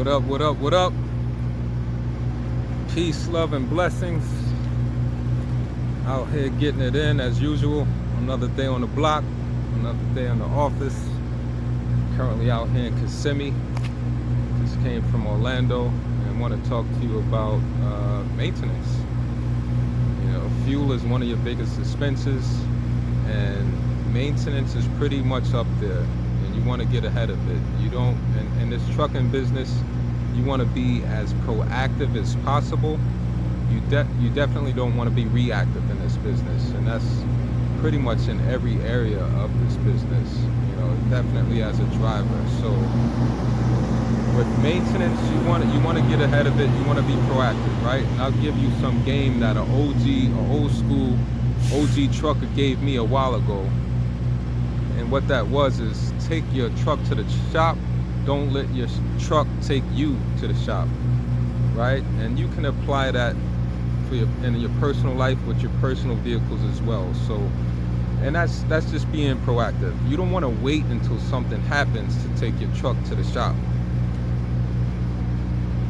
What up, what up, what up? Peace, love, and blessings. Out here getting it in as usual. Another day on the block, another day in the office. Currently out here in Kissimmee. Just came from Orlando and want to talk to you about maintenance. You know, fuel is one of your biggest expenses, and maintenance is pretty much up there. And you want to get ahead of it. You don't, in this trucking business, you want to be as proactive as possible. You definitely don't want to be reactive in this business, and that's pretty much in every area of this business. You know, definitely as a driver. So with maintenance, you want to get ahead of it. You want to be proactive, right? And I'll give you some game that an old school OG trucker gave me a while ago. And what that was is take your truck to the shop. Don't let your truck take you to the shop, right? And you can apply that for in your personal life with your personal vehicles as well. So, and that's just being proactive. You don't want to wait until something happens to take your truck to the shop.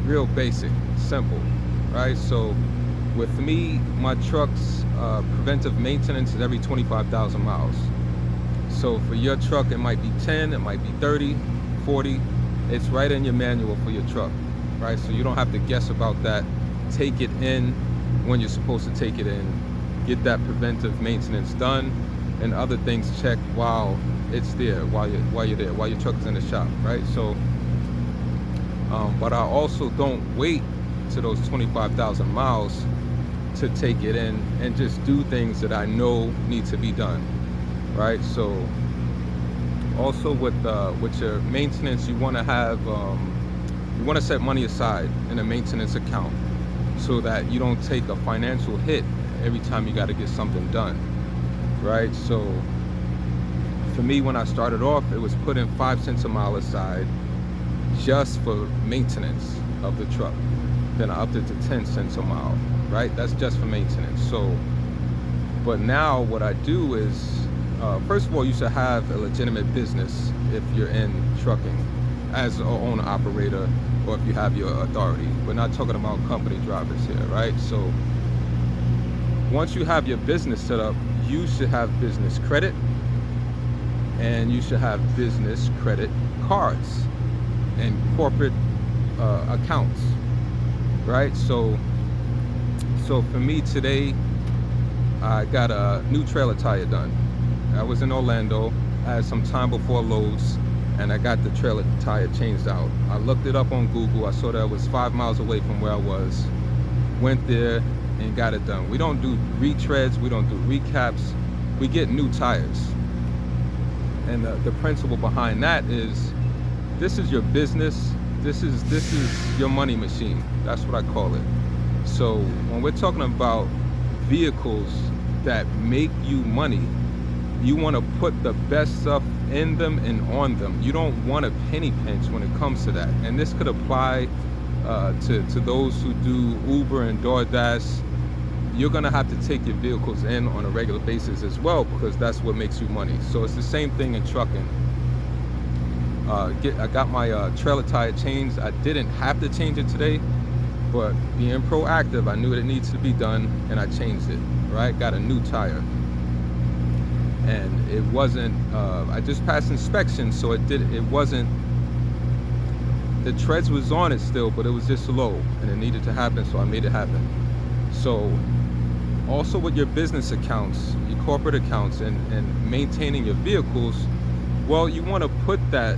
Real basic, simple, right? So with me, my truck's preventive maintenance is every 25,000 miles. So for your truck, it might be 10, it might be 30, 40. It's right in your manual for your truck, right? So you don't have to guess about that. Take it in when you're supposed to take it in. Get that preventive maintenance done, and other things checked while it's there, while you're there, while your truck is in the shop, right? So, but I also don't wait to those 25,000 miles to take it in and just do things that I know need to be done, right? So also with your maintenance, you want to have you want to set money aside in a maintenance account so that you don't take a financial hit every time you got to get something done, right? So for me, when I started off, it was putting 5 cents a mile aside just for maintenance of the truck. Then I upped it to 10 cents a mile, right? That's just for maintenance. So, but now what I do is, first of all, you should have a legitimate business if you're in trucking as an owner operator, or if you have your authority. We're not talking about company drivers here, right? So once you have your business set up, you should have business credit, and you should have business credit cards and corporate accounts, right? So for me today, I got a new trailer tire done. I was in Orlando. I had some time before loads, and I got the trailer tire changed out. I looked it up on Google. I saw that it was 5 miles away from where I was. Went there and got it done. We don't do retreads. We don't do recaps. We get new tires. And the principle behind that is, this is your business. This is your money machine. That's what I call it. So when we're talking about vehicles that make you money, you want to put the best stuff in them and on them. You don't want to penny pinch when it comes to that. And this could apply to those who do Uber and DoorDash. You're going to have to take your vehicles in on a regular basis as well, because that's what makes you money. So it's the same thing in trucking. I got my trailer tire changed. I didn't have to change it today, but being proactive, I knew that it needs to be done, and I changed it, right? Got a new tire. And it wasn't, I just passed inspection, so it wasn't, the treads was on it still, but it was just low, and it needed to happen, so I made it happen. So also with your business accounts, your corporate accounts, and maintaining your vehicles, well, you want to put that,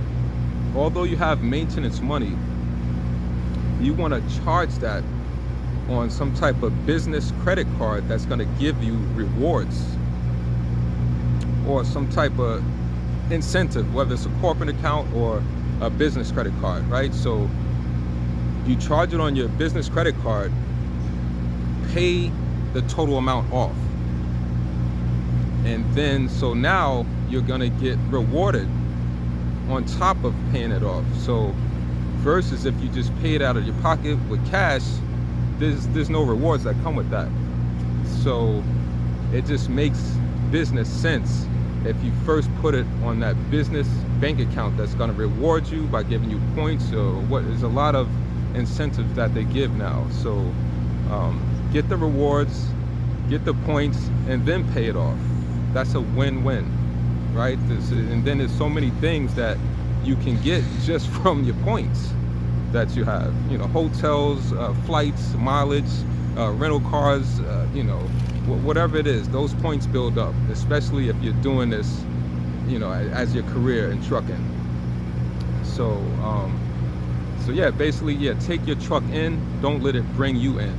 although you have maintenance money, you want to charge that on some type of business credit card that's going to give you rewards, or some type of incentive, whether it's a corporate account or a business credit card, right? So you charge it on your business credit card, pay the total amount off, and then so now you're gonna get rewarded on top of paying it off. So versus if you just pay it out of your pocket with cash, there's no rewards that come with that. So it just makes business sense if you first put it on that business bank account that's going to reward you by giving you points, or what is a lot of incentives that they give now. So get the rewards, get the points, and then pay it off. That's a win-win, right? And then there's so many things that you can get just from your points that you have. You know, hotels, flights, mileage, rental cars, you know, whatever it is, those points build up, especially if you're doing this, you know, as your career in trucking. So yeah, basically, yeah, take your truck in, don't let it bring you in.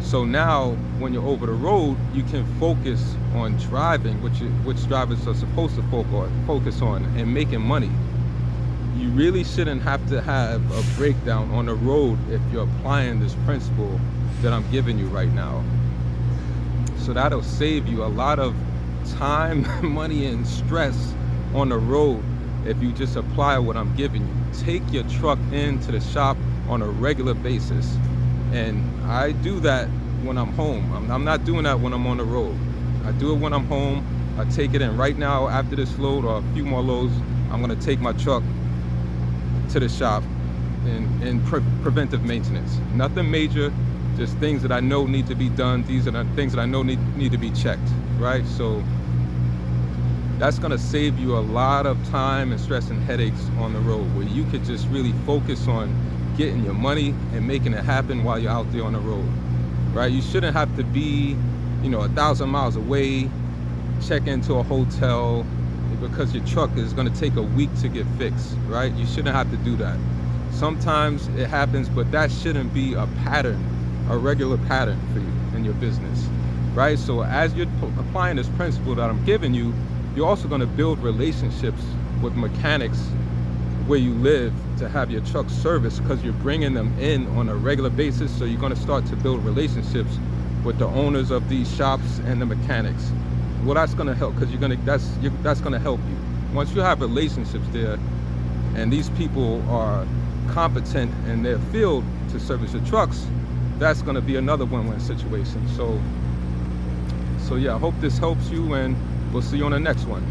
So now when you're over the road, you can focus on driving, which drivers are supposed to focus on, and making money. You really shouldn't have to have a breakdown on the road if you're applying this principle that I'm giving you right now. So that'll save you a lot of time, money, and stress on the road if you just apply what I'm giving you. Take your truck into the shop on a regular basis. And I do that when I'm home. I'm not doing that when I'm on the road. I do it when I'm home. I take it in. Right now, after this load or a few more loads, I'm gonna take my truck to the shop in preventive maintenance. Nothing major, just things that I know need to be done. These are the things that I know need to be checked, right? So that's gonna save you a lot of time and stress and headaches on the road, where you could just really focus on getting your money and making it happen while you're out there on the road, right? You shouldn't have to be, you know, 1,000 miles away, check into a hotel, because your truck is going to take a week to get fixed, right? You shouldn't have to do that. Sometimes it happens, but that shouldn't be a pattern, a regular pattern for you in your business, right? So as you're applying this principle that I'm giving you, you're also going to build relationships with mechanics where you live to have your truck serviced, because you're bringing them in on a regular basis. So you're going to start to build relationships with the owners of these shops and the mechanics. Well, that's going to help, because that's going to help you. Once you have relationships there, and these people are competent in their field to service your trucks, that's going to be another win-win situation. So yeah, I hope this helps you, and we'll see you on the next one.